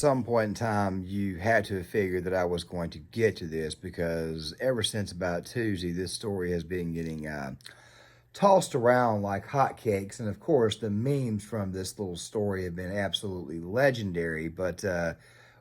some point in time, you had to have figured that I was going to get to this because ever since about Tuesday, this story has been getting tossed around like hotcakes. And of course, the memes from this little story have been absolutely legendary. But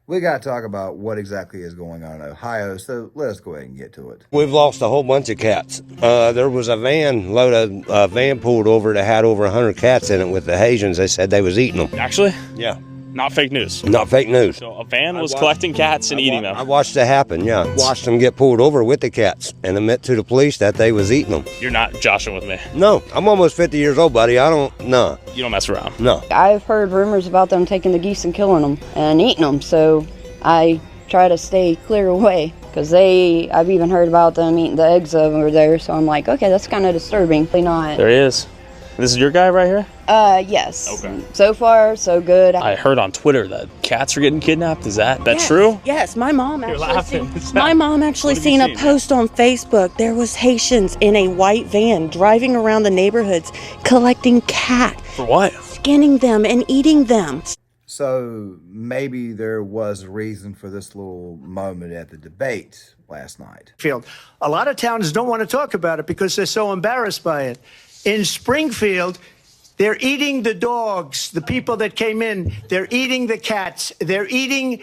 we got to talk about what exactly is going on in Ohio. So let us go ahead and get to it. We've lost a whole bunch of cats. There was a van pulled over that had over 100 cats in it with the Haitians. They said they was eating them. Actually? Yeah. Not fake news. Not fake news. So a van was collecting cats and eating them. I watched it happen, yeah. Watched them get pulled over with the cats and admit to the police that they was eating them. You're not joshing with me. No, I'm almost 50 years old, buddy. No. You don't mess around. No. I've heard rumors about them taking the geese and killing them and eating them, so I try to stay clear away because I've even heard about them eating the eggs over there, so I'm like, okay, that's kind of disturbing. Not. There he is. This is your guy right here? Yes. Okay. So far, so good. I heard on Twitter that cats are getting kidnapped. Is that Yes, true? Yes, my mom You're actually laughing. my mom actually What have you seen a seen? post on Facebook. There was Haitians in a white van driving around the neighborhoods collecting cat, For what? skinning them and eating them. So maybe there was a reason for this little moment at the debate last night. Springfield. A lot of towns don't want to talk about it because they're so embarrassed by it. In Springfield, they're eating the dogs, the people that came in. They're eating the cats. They're eating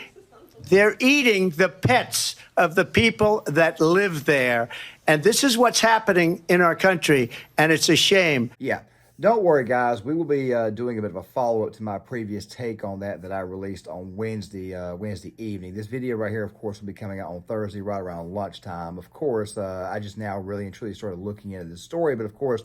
the pets of the people that live there. And this is what's happening in our country, and it's a shame. Yeah. Don't worry, guys. We will be doing a bit of a follow-up to my previous take on that I released on Wednesday evening. This video right here, of course, will be coming out on Thursday right around lunchtime. Of course, I just now really and truly started looking into this story, but of course,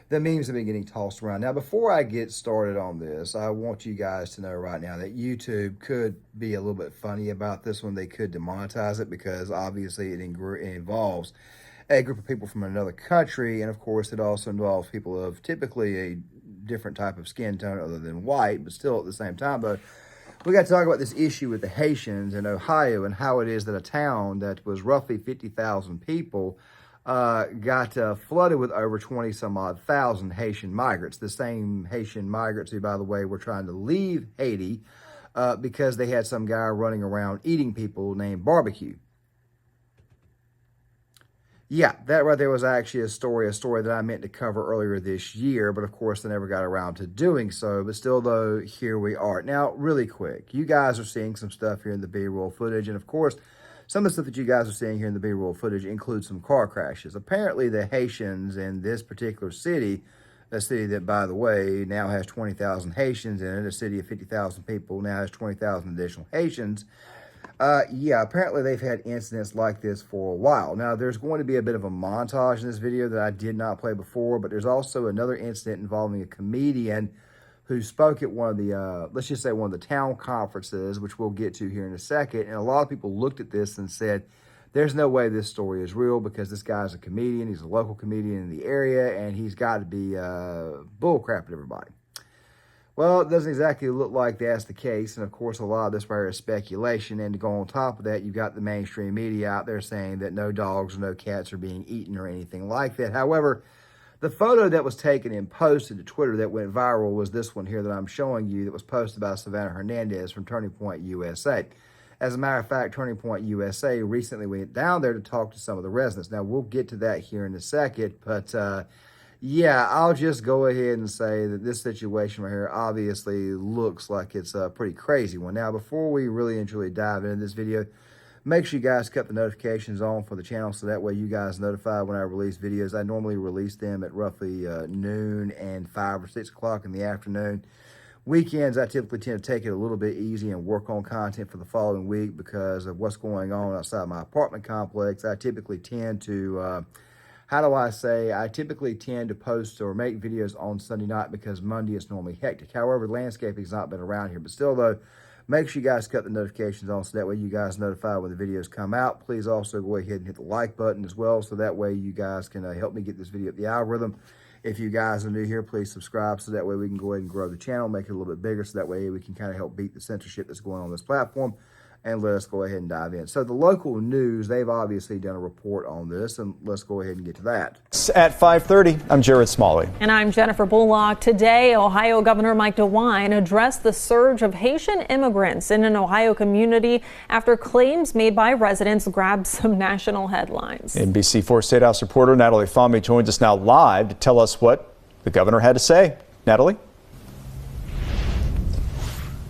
the memes have been getting tossed around. Now, before I get started on this, I want you guys to know right now that YouTube could be a little bit funny about this one. They could demonetize it because obviously it involves a group of people from another country, and of course, it also involves people of typically a different type of skin tone other than white, but still at the same time. But we got to talk about this issue with the Haitians in Ohio and how it is that a town that was roughly 50,000 people got flooded with over 20 some odd thousand Haitian migrants. The same Haitian migrants who, by the way, were trying to leave Haiti because they had some guy running around eating people named Barbecue. Yeah, that right there was actually a story that I meant to cover earlier this year, but of course I never got around to doing so. But still, though, here we are. Now, really quick, you guys are seeing some stuff here in the B-roll footage, and of course, some of the stuff that you guys are seeing here in the B-roll footage includes some car crashes. Apparently, the Haitians in this particular city, a city that, by the way, now has 20,000 Haitians in it, a city of 50,000 people now has 20,000 additional Haitians. Yeah, apparently they've had incidents like this for a while. Now, there's going to be a bit of a montage in this video that I did not play before, but there's also another incident involving a comedian who spoke at one of the, let's just say one of the town conferences, which we'll get to here in a second. And a lot of people looked at this and said, there's no way this story is real because this guy's a comedian. He's a local comedian in the area, and he's got to be bullcrapping everybody. Well, it doesn't exactly look like that's the case. And, of course, a lot of this right here is speculation. And to go on top of that, you've got the mainstream media out there saying that no dogs or no cats are being eaten or anything like that. However, the photo that was taken and posted to Twitter that went viral was this one here that I'm showing you that was posted by Savannah Hernandez from Turning Point USA. As a matter of fact, Turning Point USA recently went down there to talk to some of the residents. Now, we'll get to that here in a second, but yeah, I'll just go ahead and say that this situation right here obviously looks like it's a pretty crazy one. Now, before we really and truly dive into this video, make sure you guys cut the notifications on for the channel so that way you guys are notified when I release videos. I normally release them at roughly noon and 5 or 6 o'clock in the afternoon. Weekends, I typically tend to take it a little bit easy and work on content for the following week because of what's going on outside my apartment complex. I typically tend to... I typically tend to post or make videos on Sunday night because Monday is normally hectic. However, landscaping's not been around here. But still, though, make sure you guys cut the notifications on so that way you guys are notified when the videos come out. Please also go ahead and hit the like button as well so that way you guys can help me get this video up the algorithm. If you guys are new here, please subscribe so that way we can go ahead and grow the channel, make it a little bit bigger so that way we can kind of help beat the censorship that's going on this platform. and let us go ahead and dive in. So the local news, they've obviously done a report on this, and let's go ahead and get to that. At 5:30, I'm Jared Smalley. And I'm Jennifer Bullock. Today, Ohio Governor Mike DeWine addressed the surge of Haitian immigrants in an Ohio community after claims made by residents grabbed some national headlines. NBC4 State House reporter Natalie Fahmy joins us now live to tell us what the governor had to say. Natalie?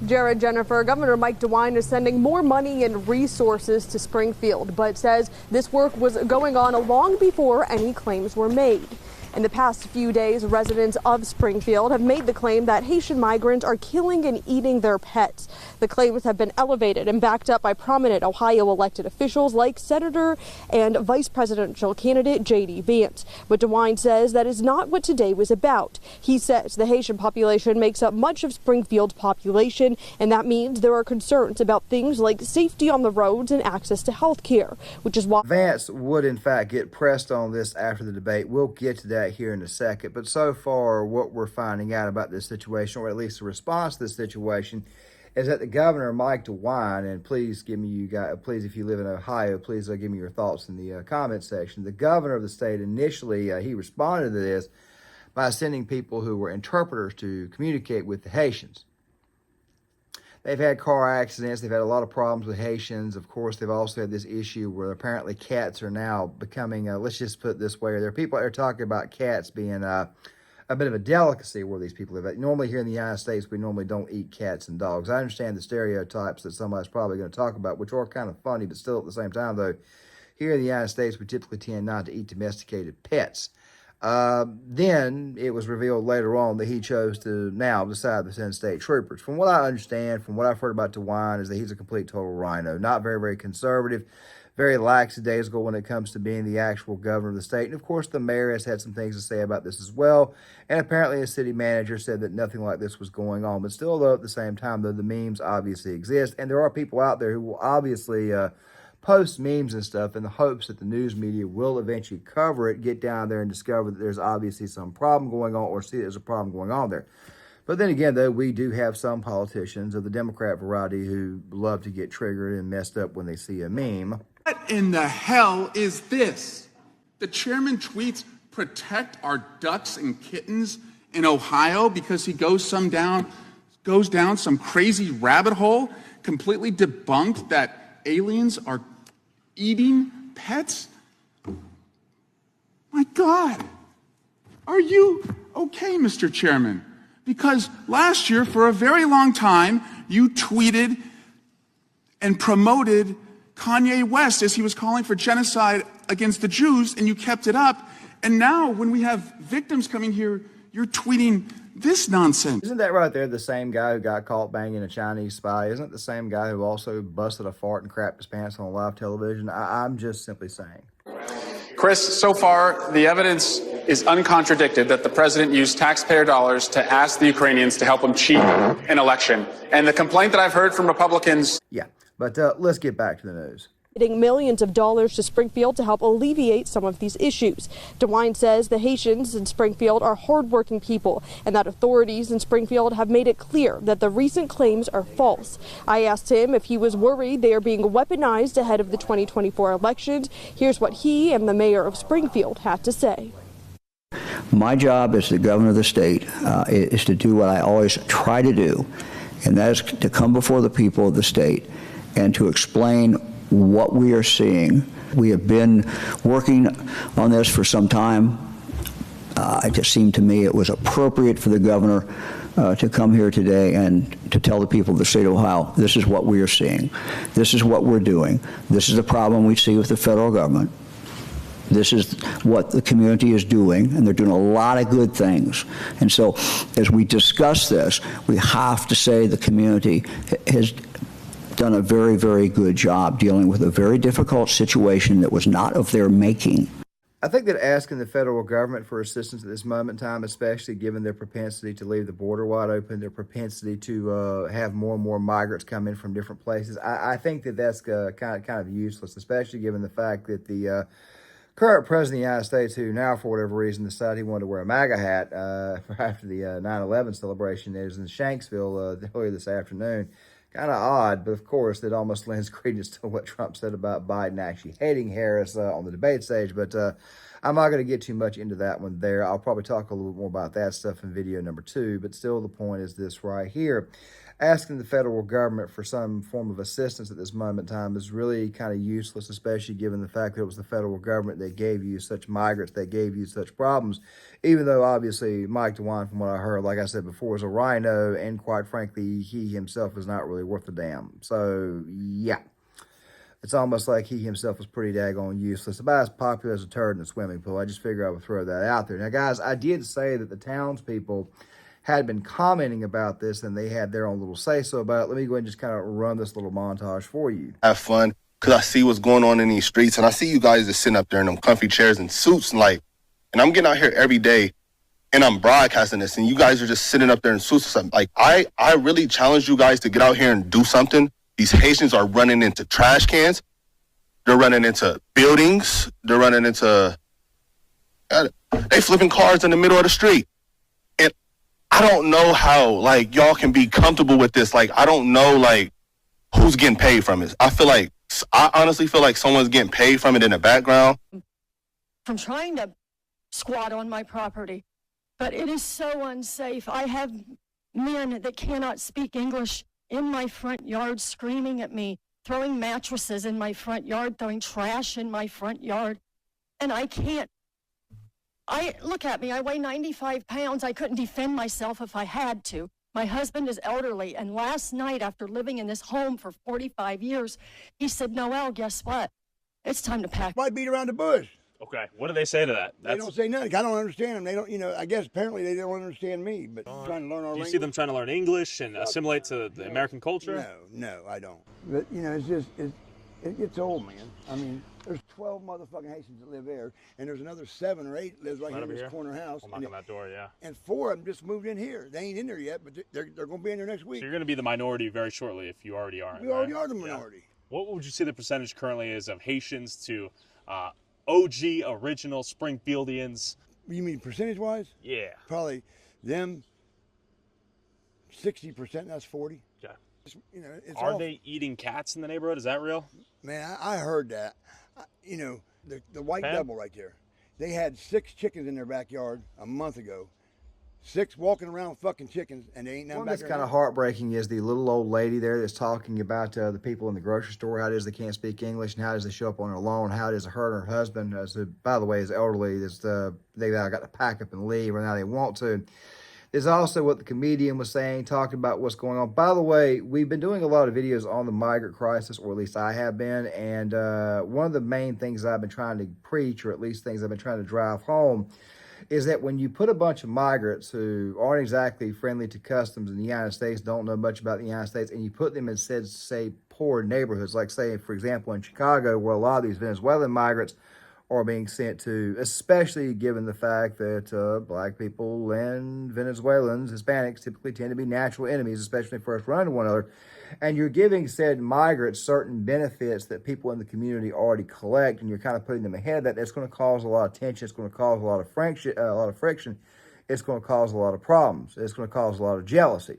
Jared, Jennifer, Governor Mike DeWine is sending more money and resources to Springfield, but says this work was going on long before any claims were made. In the past few days, residents of Springfield have made the claim that Haitian migrants are killing and eating their pets. The claims have been elevated and backed up by prominent Ohio elected officials like Senator and Vice Presidential candidate J.D. Vance. But DeWine says that is not what today was about. He says the Haitian population makes up much of Springfield's population, and that means there are concerns about things like safety on the roads and access to health care, which is why Vance would, in fact, get pressed on this after the debate. We'll get to that here in a second. But so far, what we're finding out about this situation, or at least the response to this situation, is that the governor, Mike DeWine, and please give me, you guys, please, if you live in Ohio, please give me your thoughts in the comment section. The governor of the state initially, he responded to this by sending people who were interpreters to communicate with the Haitians. They've had car accidents. They've had a lot of problems with Haitians. Of course, they've also had this issue where apparently cats are now becoming, let's just put it this way, there are people that are talking about cats being a bit of a delicacy where these people live. Normally here in the United States, we normally don't eat cats and dogs. I understand the stereotypes that somebody's probably going to talk about, which are kind of funny, but still at the same time, though, here in the United States, we typically tend not to eat domesticated pets. Then it was revealed later on that he chose to now decide to send state troopers. From what I understand, from what I've heard about DeWine, is that he's a complete total rhino, not very, very conservative, very lackadaisical when it comes to being the actual governor of the state. And of course, the mayor has had some things to say about this as well. And apparently, a city manager said that nothing like this was going on. But still, though, at the same time, though, the memes obviously exist. And there are people out there who will obviously post memes and stuff in the hopes that the news media will eventually cover it, get down there and discover that there's obviously some problem going on, or see there's a problem going on there. But then again, though, we do have some politicians of the Democrat variety who love to get triggered and messed up when they see a meme. What in the hell is this? The chairman tweets, protect our ducks and kittens in Ohio, because he goes down some crazy rabbit hole, completely debunked that aliens are eating pets? My God, are you okay, Mr. Chairman? Because last year, for a very long time, you tweeted and promoted Kanye West as he was calling for genocide against the Jews, and you kept it up. And now, when we have victims coming here, you're tweeting this nonsense. Isn't that right there the same guy who got caught banging a Chinese spy? Isn't it the same guy who also busted a fart and crapped his pants on live television? I'm just simply saying. Chris, so far, the evidence is uncontradicted that the president used taxpayer dollars to ask the Ukrainians to help him cheat an election. And the complaint that I've heard from Republicans... Yeah, but let's get back to the news. Millions of dollars to Springfield to help alleviate some of these issues. DeWine says the Haitians in Springfield are hardworking people and that authorities in Springfield have made it clear that the recent claims are false. I asked him if he was worried they are being weaponized ahead of the 2024 elections. Here's what he and the mayor of Springfield had to say. My job as the governor of the state is to do what I always try to do, and that is to come before the people of the state and to explain what we are seeing. We have been working on this for some time. It just seemed to me it was appropriate for the governor to come here today and to tell the people of the state of Ohio, this is what we are seeing. This is what we're doing. This is the problem we see with the federal government. This is what the community is doing, and they're doing a lot of good things. And so as we discuss this, we have to say the community has done a very, very good job dealing with a very difficult situation that was not of their making. I think that asking the federal government for assistance at this moment in time, especially given their propensity to leave the border wide open, their propensity to have more and more migrants come in from different places, I think that that's kind of useless, especially given the fact that the current president of the United States, who now for whatever reason decided he wanted to wear a MAGA hat after the 9/11 celebration, is in Shanksville earlier this afternoon, Kind of odd, but of course, it almost lends credence to what Trump said about Biden actually hating Harris on the debate stage. But I'm not going to get too much into that one there. I'll probably talk a little bit more about that stuff in video number 2. But still, the point is this right here. Asking the federal government for some form of assistance at this moment in time is really kind of useless, especially given the fact that it was the federal government that gave you such migrants, that gave you such problems, even though obviously Mike DeWine, from what I heard, like I said before, is a rhino, and quite frankly, he himself is not really worth a damn. So, yeah. It's almost like he himself was pretty daggone useless, about as popular as a turd in a swimming pool. I just figured I would throw that out there. Now, guys, I did say that the townspeople had been commenting about this and they had their own little say-so about it. Let me go ahead and just kind of run this little montage for you. Have fun, because I see what's going on in these streets, and I see you guys just sitting up there in them comfy chairs and suits, and I'm getting out here every day, and I'm broadcasting this, and you guys are just sitting up there in suits or something. Like, I really challenge you guys to get out here and do something. These Haitians are running into trash cans. They're running into buildings. They're running into... They flipping cars in the middle of the street. I don't know how, like, y'all can be comfortable with this. Like, I don't know, like, who's getting paid from it. I honestly feel like someone's getting paid from it in the background. From trying to squat on my property, but it is so unsafe. I have men that cannot speak English in my front yard screaming at me, throwing mattresses in my front yard, throwing trash in my front yard, and I can't. Look at me, I weigh 95 pounds. I couldn't defend myself if I had to. My husband is elderly, and last night, after living in this home for 45 years, he said, Noelle, guess what? It's time to pack. Might beat around the bush. Okay, what do they say to that? They don't say nothing. I don't understand them. They don't, I guess apparently they don't understand me, but trying to learn our language. Do you see them trying to learn English and assimilate to the American culture? No, I don't. But, it gets old, man. I mean, there's 12 motherfucking Haitians that live there, and there's another 7 or 8 lives right here in this corner house. I'll knock on that door, yeah. And 4 of them just moved in here. They ain't in there yet, but they're going to be in there next week. So you're going to be the minority very shortly if you already are. We already are the minority. Yeah. What would you say the percentage currently is of Haitians to OG, original Springfieldians? You mean percentage-wise? Yeah. Probably them 60%, that's 40. Okay. It's Are they eating cats in the neighborhood? Is that real? Man, I heard that. The white double right there. They had 6 chickens in their backyard a month ago. 6 walking around fucking chickens, and they ain't nothing back there. What's kind of heartbreaking is the little old lady there that's talking about the people in the grocery store, how it is they can't speak English, and how does they show up on their lawn, how it is her and her husband, by the way, is elderly, they got to pack up and leave, or now they want to. There's also what the comedian was saying, talking about what's going on. By the way, we've been doing a lot of videos on the migrant crisis, or at least I have been, and one of the main things I've been trying to preach, or at least things I've been trying to drive home, is that when you put a bunch of migrants who aren't exactly friendly to customs in the United States, don't know much about the United States, and you put them in, say, poor neighborhoods, like, say, for example, in Chicago, where a lot of these Venezuelan migrants are being sent to, especially given the fact that black people and Venezuelans, Hispanics, typically tend to be natural enemies, especially when they first run into one another. And you're giving said migrants certain benefits that people in the community already collect, and you're kind of putting them ahead of that. That's going to cause a lot of tension. It's going to cause a lot of friction. It's going to cause a lot of problems. It's going to cause a lot of jealousy.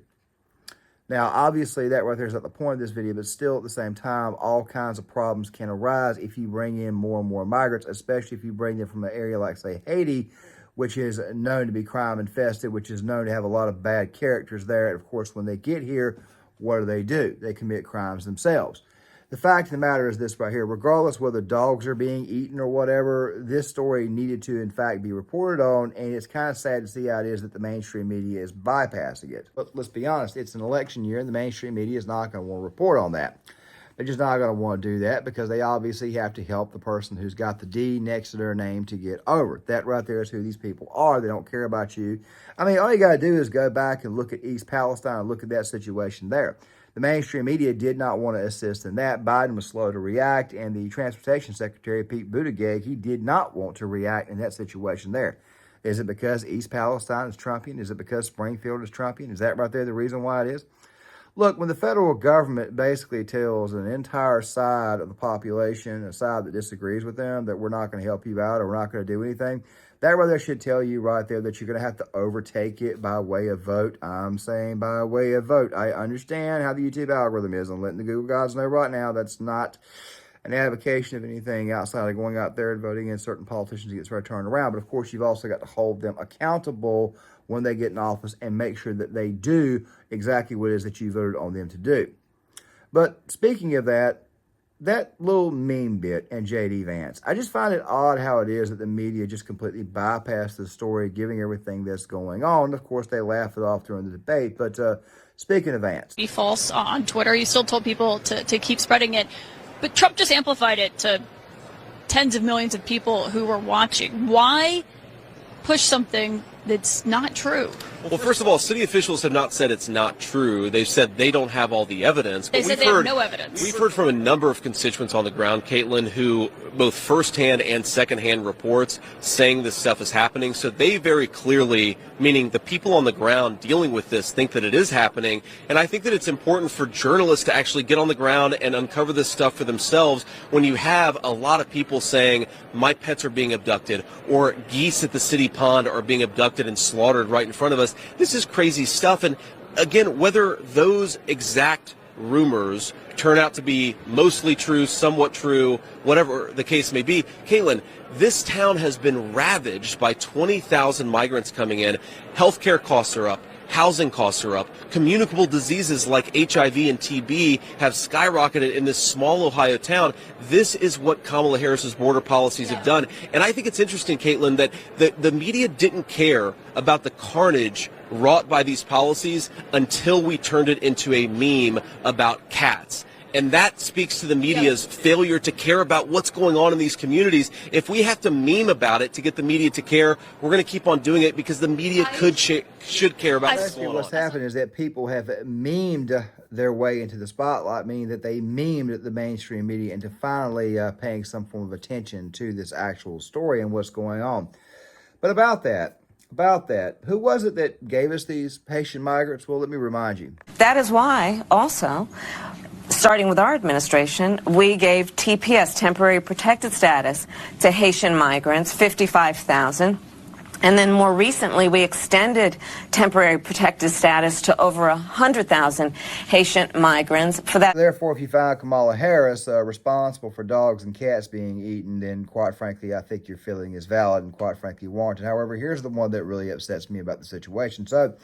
Now, obviously, that right there is not the point of this video, but still at the same time, all kinds of problems can arise if you bring in more and more migrants, especially if you bring them from an area like, say, Haiti, which is known to be crime infested, which is known to have a lot of bad characters there. And of course, when they get here, what do? They commit crimes themselves. The fact of the matter is this right here, regardless whether dogs are being eaten or whatever, this story needed to, in fact, be reported on, and it's kind of sad to see how it is that the mainstream media is bypassing it. But let's be honest, it's an election year, and the mainstream media is not going to want to report on that. They're just not going to want to do that because they obviously have to help the person who's got the D next to their name to get over. That right there is who these people are. They don't care about you. I mean, all you got to do is go back and look at East Palestine and look at that situation there. The mainstream media did not want to assist in that. Biden was slow to react, and the Transportation Secretary, Pete Buttigieg, he did not want to react in that situation there. Is it because East Palestine is Trumpian? Is it because Springfield is Trumpian? Is that right there the reason why it is? Look, when the federal government basically tells an entire side of the population, a side that disagrees with them, that we're not going to help you out or we're not going to do anything, That right there should tell you right there that you're going to have to overtake it by way of vote. I'm saying by way of vote. I understand how the YouTube algorithm is. I'm letting the Google gods know right now that's not an advocation of anything outside of going out there and voting against certain politicians to get sort of turned around. But of course, you've also got to hold them accountable when they get in office and make sure that they do exactly what it is that you voted on them to do. But speaking of that little meme bit and J.D. Vance, I just find it odd how it is that the media just completely bypassed the story, giving everything that's going on. Of course, they laugh it off during the debate. But speaking of Vance. Be false on Twitter. You still told people to keep spreading it. But Trump just amplified it to tens of millions of people who were watching. Why push something that's not true? Well, first of all, city officials have not said it's not true. They've said they don't have all the evidence. They said they have no evidence. We've heard from a number of constituents on the ground, Caitlin, who both firsthand and secondhand reports saying this stuff is happening. So they very clearly, meaning the people on the ground dealing with this, think that it is happening. And I think that it's important for journalists to actually get on the ground and uncover this stuff for themselves when you have a lot of people saying, my pets are being abducted, or geese at the city pond are being abducted and slaughtered right in front of us. This is crazy stuff. And again, whether those exact rumors turn out to be mostly true, somewhat true, whatever the case may be, Caitlin, this town has been ravaged by 20,000 migrants coming in. Healthcare costs are up. Housing costs are up. Communicable diseases like HIV and TB have skyrocketed in this small Ohio town. This is what Kamala Harris's border policies have done. And I think it's interesting, Caitlin, that the media didn't care about the carnage wrought by these policies until we turned it into a meme about cats. And that speaks to the media's failure to care about what's going on in these communities. If we have to meme about it to get the media to care, we're going to keep on doing it because the media should care about what's going on. What's happened is that people have memed their way into the spotlight, meaning that they memed the mainstream media into finally paying some form of attention to this actual story and what's going on. But about that, who was it that gave us these Haitian migrants? Well, let me remind you. That is why, also, starting with our administration, we gave TPS, temporary protected status, to Haitian migrants, 55,000. And then more recently, we extended temporary protected status to over 100,000 Haitian migrants. For that, therefore, if you find Kamala Harris responsible for dogs and cats being eaten, then quite frankly, I think your feeling is valid and quite frankly warranted. However, here's the one that really upsets me about the situation. So,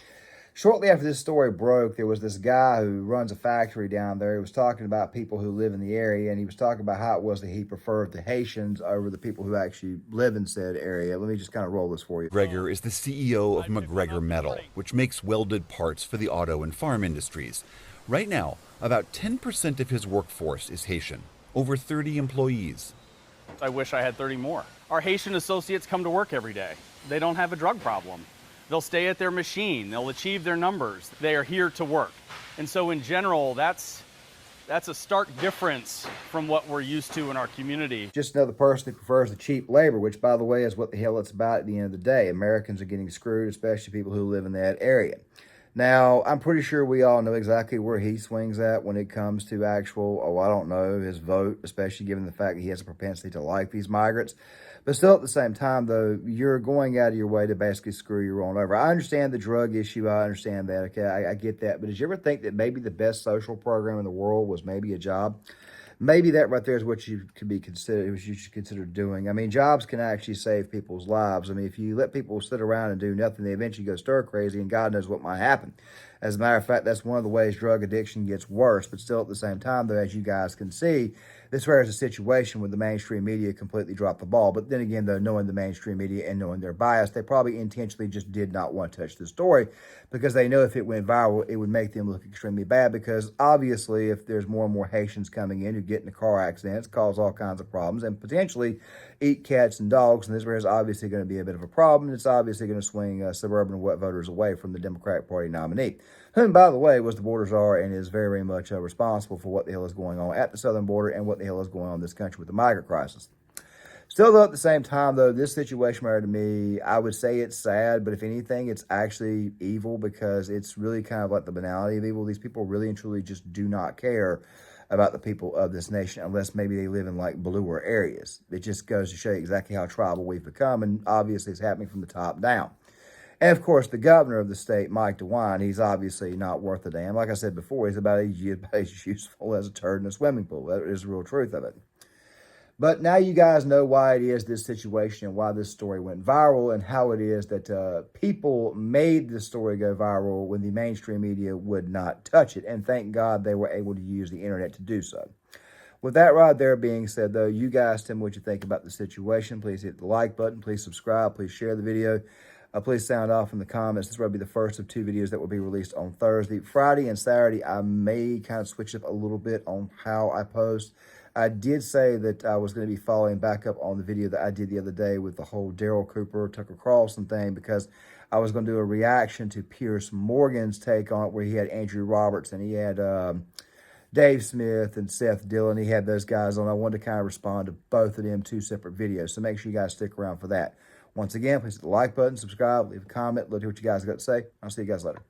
shortly after this story broke, there was this guy who runs a factory down there. He was talking about people who live in the area, and he was talking about how it was that he preferred the Haitians over the people who actually live in said area. Let me just kind of roll this for you. McGregor is the CEO of McGregor Metal, which makes welded parts for the auto and farm industries. Right now, about 10% of his workforce is Haitian, over 30 employees. I wish I had 30 more. Our Haitian associates come to work every day. They don't have a drug problem. They'll stay at their machine. They'll achieve their numbers. They are here to work. And so in general, that's a stark difference from what we're used to in our community. Just another person who prefers the cheap labor, which, by the way, is what the hell it's about at the end of the day. Americans are getting screwed, especially people who live in that area. Now, I'm pretty sure we all know exactly where he swings at when it comes to actual, I don't know, his vote, especially given the fact that he has a propensity to like these migrants. But still, at the same time, though, you're going out of your way to basically screw your own over. I understand the drug issue. I understand that. Okay, I get that. But did you ever think that maybe the best social program in the world was maybe a job? Maybe that right there is what you could be considered, what you should consider doing. I mean, jobs can actually save people's lives. I mean, if you let people sit around and do nothing, they eventually go stir crazy, and God knows what might happen. As a matter of fact, that's one of the ways drug addiction gets worse. But still, at the same time, though, as you guys can see, this is a situation where the mainstream media completely dropped the ball. But then again, though, knowing the mainstream media and knowing their bias, they probably intentionally just did not want to touch the story because they know if it went viral, it would make them look extremely bad. Because obviously, if there's more and more Haitians coming in who get into car accidents, cause all kinds of problems, and potentially eat cats and dogs, and this is obviously going to be a bit of a problem. It's obviously going to swing suburban wet voters away from the Democratic Party nominee, whom, by the way, was the border czar and is very, very much responsible for what the hell is going on at the southern border and what the hell is going on in this country with the migrant crisis. Still, though, at the same time, though, this situation matter to me, I would say it's sad, but if anything, it's actually evil because it's really kind of like the banality of evil. These people really and truly just do not care about the people of this nation unless maybe they live in like bluer areas. It just goes to show you exactly how tribal we've become, and obviously it's happening from the top down. And of course, the governor of the state, Mike DeWine, he's obviously not worth a damn. Like I said before, he's about as useful as a turd in a swimming pool. That is the real truth of it. But now you guys know why it is this situation and why this story went viral, and how it is that people made the story go viral when the mainstream media would not touch it. And thank God they were able to use the internet to do so. With that right there being said, though, you guys tell me what you think about the situation. Please hit the like button. Please subscribe. Please share the video. Please sound off in the comments. This will be the first of 2 videos that will be released on Thursday. Friday and Saturday, I may kind of switch up a little bit on how I post. I did say that I was going to be following back up on the video that I did the other day with the whole Daryl Cooper, Tucker Carlson thing, because I was going to do a reaction to Piers Morgan's take on it, where he had Andrew Roberts and he had Dave Smith and Seth Dillon. He had those guys on. I wanted to kind of respond to both of them, 2 separate videos. So make sure you guys stick around for that. Once again, please hit the like button, subscribe, leave a comment. Let me hear what you guys got to say. I'll see you guys later.